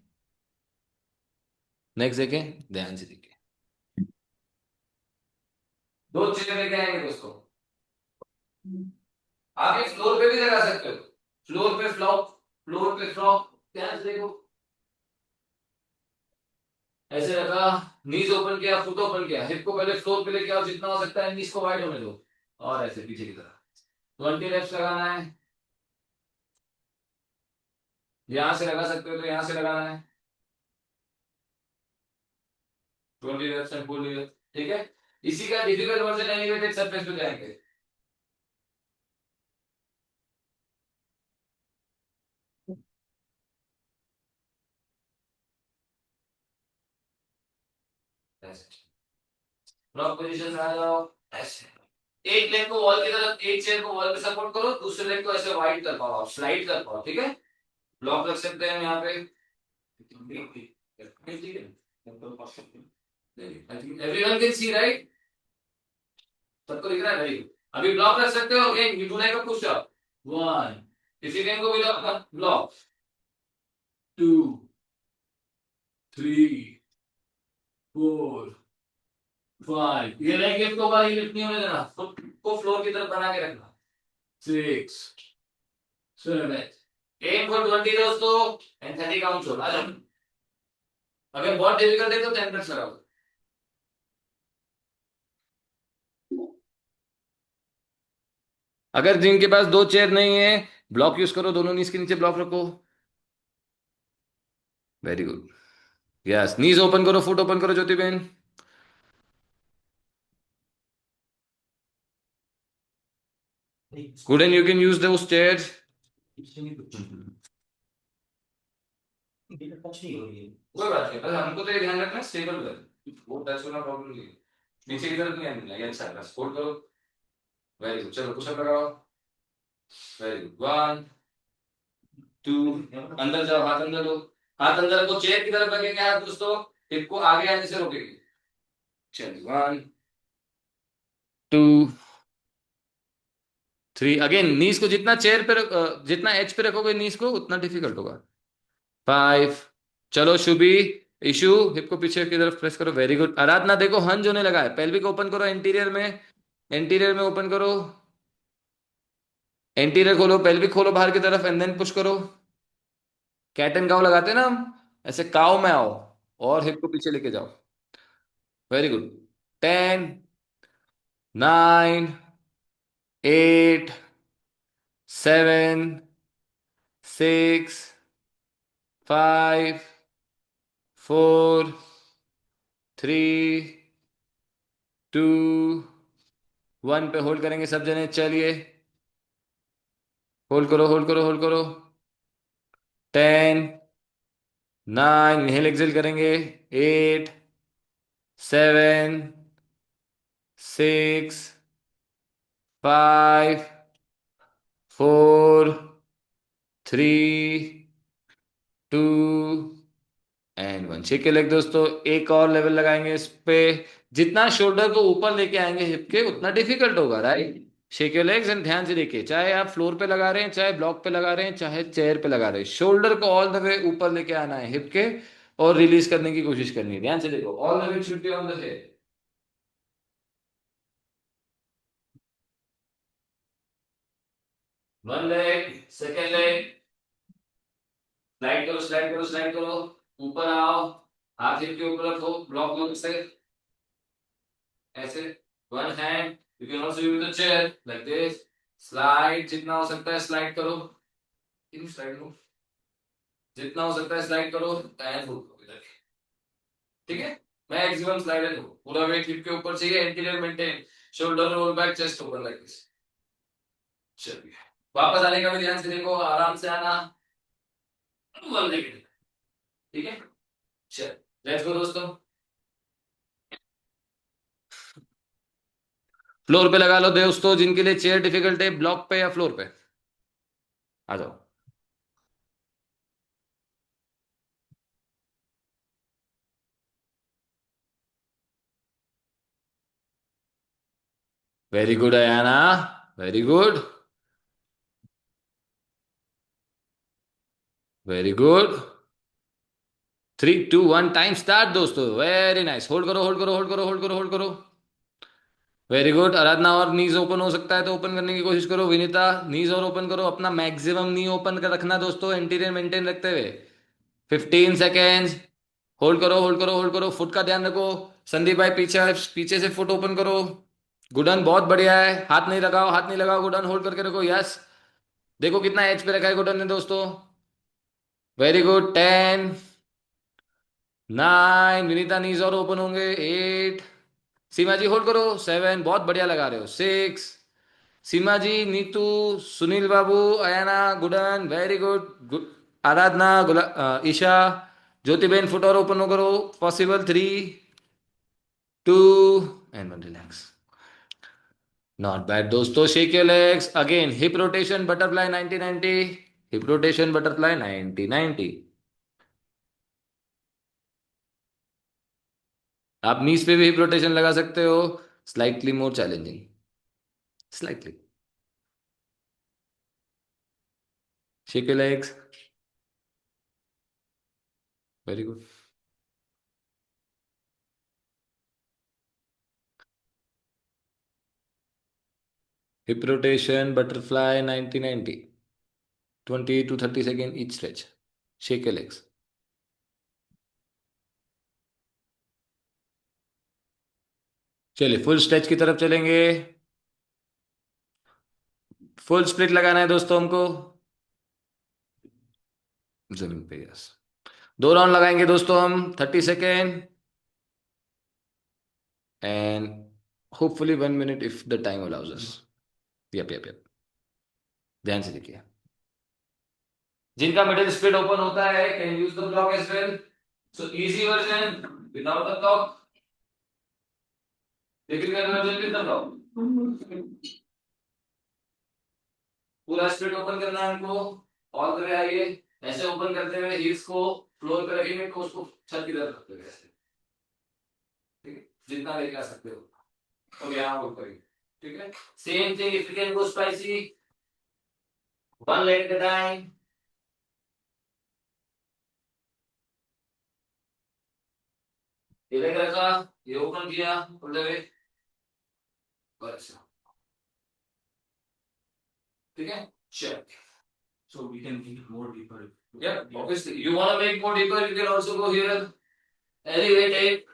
नेक्स्ट देखें, ध्यान से देखिए। दो चीजें लेके आएंगे दोस्तों। आप ये फ्लोर पे भी लगा सकते हो। फ्लोर पे फ्लॉप, फ्लोर पे फ्लॉप। ध्यान से देखो, ऐसे रखा, नीज ओपन किया, फुट ओपन किया, हिप को पहले फ्लोर पे लेके आओ जितना हो सकता है, नीज को वाइड होने दो, और ऐसे पीछे की तरफ 20 रेप्स लगाना है। यहां से लगा सकते हो तो यहां से लगाना है। 20 रेप्स एंड पुल लिया, ठीक है। इसी का डिफिकल्ट वर्जन एलिवेटेड सरफेस पे जाएंगे। ब्लॉक पोजीशन में आ जाओ, ऐसे। एक लेग को वॉल की तरफ, एक चेयर को वॉल पे सपोर्ट करो, दूसरे लेग को ऐसे वाइड कर पाओ, स्लाइड कर पाओ, ठीक है। ब्लॉक रख सकते हैं हम यहाँ पे, ठीक है। Everyone can see, right? सबको दिख रहा है, वेरी गुड। अभी ब्लॉक रख सकते हो, again you do like a push up. One, किसी गेम को भी block, two, three, four, five. ये लेग लिफ्ट को बाहर लिफ्ट नहीं होने देना, फुट को फ्लोर की तरफ बना के रखना। सिक्स, सेवन, एम फॉर 20 दोस्तों, एंड 30 काउंट छोड़। आ जाओ। अगर बहुत डिफिकल्ट है तो 10 मिनट्स लगाओ। अगर जिनके पास दो चेयर नहीं है, ब्लॉक यूज करो, दोनों नीज के नीचे ब्लॉक रखो। Very good. यस, नीज ओपन करो, फुट ओपन करो ज्योति बहन। Good, and you can use those chairs. कोई बात नहीं, बस हमको तो ये ध्यान रखना स्टेबल कर, वो टच होना प्रॉब्लम नहीं है। नीचे की तरफ नहीं आने लगे, अच्छा है, सपोर्ट करो। वेरी गुड, चलो पुशअप लगाओ। वेरी गुड, वन, टू, अंदर जाओ, हाथ अंदर लो। हाथ अंदर रखो, चेयर की तरफ रखेंगे हाथ दोस्तों, हिप को आगे आने से रोकेंगे। चलिए, वन, टू, थ्री। अगेन नीज को जितना चेयर पे जितना एच पे रखोगे नीज को उतना डिफिकल्ट होगा। फाइव। चलो शुभी, इशू, हिप को पीछे की तरफ प्रेस करो। Very good. आराधना देखो हंज होने लगा है, पेल्विक ओपन करो एंटीरियर में, एंटीरियर में ओपन करो, एंटीरियर खोलो, पेल्विक खोलो बाहर की तरफ, एंड देन पुश करो। कैट एंड काउ लगाते हैं ना हम, ऐसे काउ में आओ और हिप को पीछे लेके जाओ। Very good. 10, 9, 8, 7, 6, 5, 4, 3, 2, 1 पे होल्ड करेंगे सब जने। चलिए, होल्ड करो, होल्ड करो, होल्ड करो। 10, 9, इनहेल एक्सेल करेंगे। 8, 7, 6, 5, 4, 3, 2 एंड 1। शेक योर लेग दोस्तों, एक और लेवल लगाएंगे इस पे। जितना शोल्डर को ऊपर लेके आएंगे हिप के उतना डिफिकल्ट होगा, right? Shake your legs and ध्यान से देखिए, चाहे आप फ्लोर पे लगा रहे हैं, चाहे ब्लॉक पे लगा रहे हैं, चाहे चेयर पे लगा रहे हैं, शोल्डर को ऑल द वे ऊपर लेके आना है हिप के, और रिलीज करने की कोशिश करनी है। ध्यान से देखो, all the way should be on the head. One leg, second leg, slide करो, स्लाइड करो, स्लाइड करो, ऊपर आओ, हाथ हिप के ऊपर रखो, ब्लॉक लो से ऐसे। One hand, you can also use the chair like this. Slide, जितना हो सकता है स्लाइड करो, इन स्लाइड लो, जितना हो सकता है स्लाइड करो, एंड होल्ड करो इधर, ठीक है। मैक्सिमम स्लाइड लो, पूरा वेट हिप के ऊपर चाहिए, anterior maintain, shoulder roll back, chest open like this. चलिए, वापस आने का भी ध्यान से देखो, आराम से आना। 1 सेकेंड, ठीक है। चल, लेट्स गो दोस्तों। फ्लोर पे लगा लो दोस्तों, जिनके लिए चेयर डिफिकल्ट है, ब्लॉक पे या फ्लोर पे आ जाओ। Very good Ayana, very good, very good. 3, 2, 1 time start दोस्तों, वेरी नाइस। होल्ड करो, होल्ड करो, होल्ड करो, होल्ड करो, होल्ड करो। वेरी गुड आराधना, और नीज ओपन हो सकता है तो ओपन करने की कोशिश करो। विनीता, नीज और ओपन करो, अपना मैक्सिमम नी ओपन कर रखना दोस्तों, इंटीरियर मेंटेन रखते हुए। 15 सेकेंड्स। होल्ड करो, होल्ड करो, होल्ड करो, फुट का ध्यान रखो। संदीप भाई पीछे, पीछे से फुट ओपन करो। गुडन बहुत बढ़िया है, हाथ नहीं लगाओ, हाथ नहीं लगाओ गुडन, होल्ड करके रखो, यस। देखो कितना एज पे रखा है गुडन ने दोस्तों। Very good. 10, 9, विनीता नीज और ओपन होंगे। 8, सीमा जी होल्ड करो। 7, बहुत बढ़िया लगा रहे हो। 6, सीमा जी, नीतू, सुनील बाबू, Ayana, good one, very good good. Aradhana, Isha, Jyotiben, foot और ओपन करो possible. 3, 2 and 1, relax. Not bad दोस्तों, shake your legs again. Hip rotation butterfly 90-90, hip rotation butterfly 90-90। आप नीज पे भी हिप रोटेशन लगा सकते हो, slightly more challenging, slightly. Shake your legs, very good. Hip rotation, butterfly 90-90. 20 to 30 seconds each stretch. Shake your legs. चलिए full stretch की तरफ चलेंगे। फुल स्प्लिट लगाना है दोस्तों हमको, जमीन पे, यस। 2 राउंड लगाएंगे दोस्तों हम, 30 सेकेंड एंड होपफुली 1 मिनट if the time allows us. Yup yup yup, ध्यान से देखिए। जिनका मिडिल स्प्लिट ओपन होता है can use the block as well. So easy version without the block, difficult version with the block. पूरा split open करना है हमको, ऑल द वे आइए। ऐसे ओपन करते हुए हील्स को फ्लोर पे रखेंगे तो उसको छत की तरफ रखते हुए ऐसे, ठीक है, जितना लेके आ सकते हो। और यहाँ होल्ड करिए, ठीक है। Same thing if you can go spicy, 1 leg at a time. ये लेग रखा, ये ओपन किया ऑल द वे, बस, ठीक है। Check. So we can make more deeper. Yeah, obviously you want to make more deeper, you can also go here, elevate it,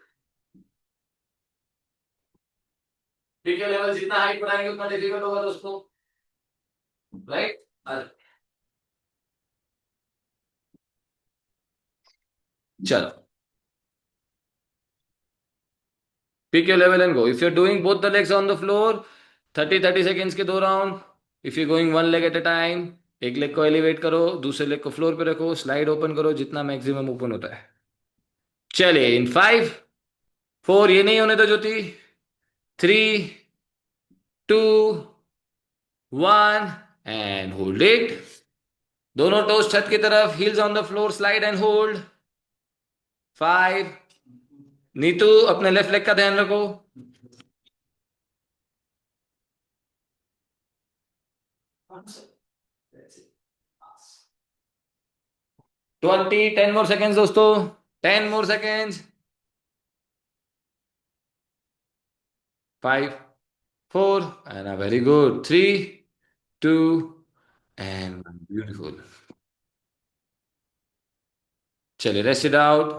ठीक है। Level जितना हाइट बढ़ाएंगे उतना डिफिकल्ट होगा दोस्तों, राइट। चलो, pick your level and go. If you're doing both the legs on the floor, 30 seconds के 2 round. If you going 1 leg at a time, एक लेग को एलिवेट करो, दूसरे लेग को फ्लोर पे रखो, स्लाइड ओपन करो जितना मैक्सिमम ओपन होता है। चलिए इन 5, 4, ये नहीं होने दो ज्योति। 3, 2, 1 एंड होल्ड इट। दोनों टोस छत की तरफ, heels on the floor, slide and hold. 5, Neetu अपने लेफ्ट लेग का ध्यान रखो। 10 मोर सेकेंड्स दोस्तों, 10 मोर seconds. 5, 4 and a very good 3, 2 and 1. Beautiful. चलिए rest it out.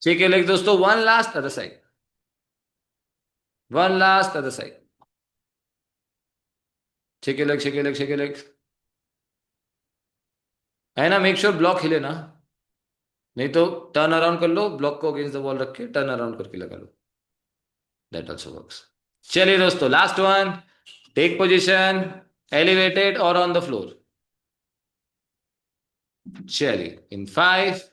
Shake your legs दोस्तों, one last other side, one last other side. Shake your leg, shake your leg, shake your leg, है ना। Make sure block हिले ना, नहीं तो turn around कर लो, block को अगेंस्ट द वॉल रख के टर्न अराउंड करके लगा लो, दैट ऑल्सो वर्क्स। चलिए दोस्तों, last one, take position, elevated और ऑन द फ्लोर। चलिए, इन 5,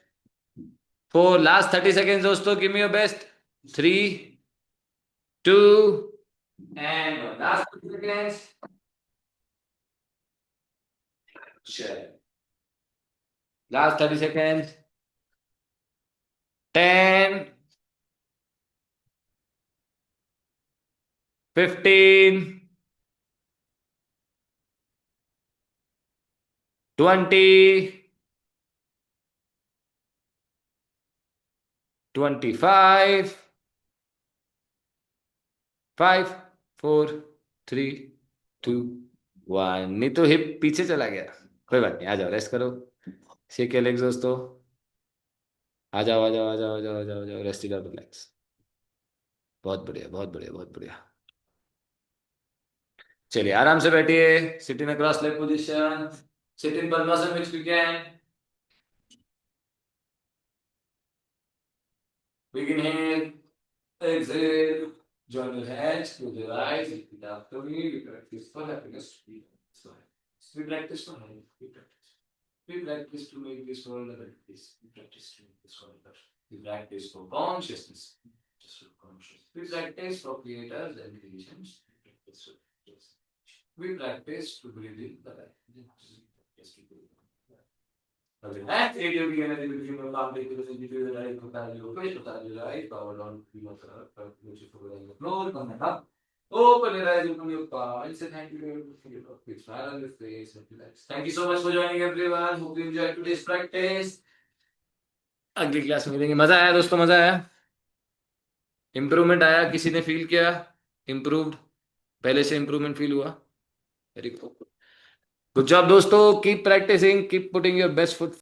4, लास्ट 30 सेकेंड्स दोस्तों, give me your best. 3, 2 and last 30 seconds. चलिए, लास्ट 30 सेकेंड्स। 10, 15, 20, 25, 5, 4, 3, 2, 1। नहीं तो हिप पीछे चला गया, कोई बात नहीं, आ जाओ, रेस्ट करो। शेक योर लेग्स दोस्तों, आ जाओ आ जाओ आ जाओ आ जाओ आ जाओ आ जाओ, रेस्ट इट आउट, रिलैक्स। बहुत बढ़िया बहुत बढ़िया बहुत बढ़िया। चलिए, आराम से बैठिए, sit in cross leg position, sit in padmasana which you can. Begin here, exhale, join your hands, close your eyes, repeat after me. We practice for happiness. We practice for happiness. We practice. We practice to make this world a better place. We practice to make this world better. We practice for consciousness. Just for consciousness. We practice for creators and creations. We practice for yes. We practice to breathe in the life. Yes, we do. And creativity energy between the palm take the energy to the right, propel your face, propel your right, power on to your which is over the floor, come up. Open your eyes, open your palm, and say thank you to your smile on your face and relax. Thank you so much for joining everyone. Hope you enjoyed today's practice. अगली class में मिलेंगे। मजा आया दोस्तों, मजा आया? Improvement आया? किसी ने फील किया इंप्रूव्ड? पहले से इंप्रूवमेंट फील हुआ? वेरी गुड, गुड जॉब दोस्तों। Keep practicing, keep putting your best foot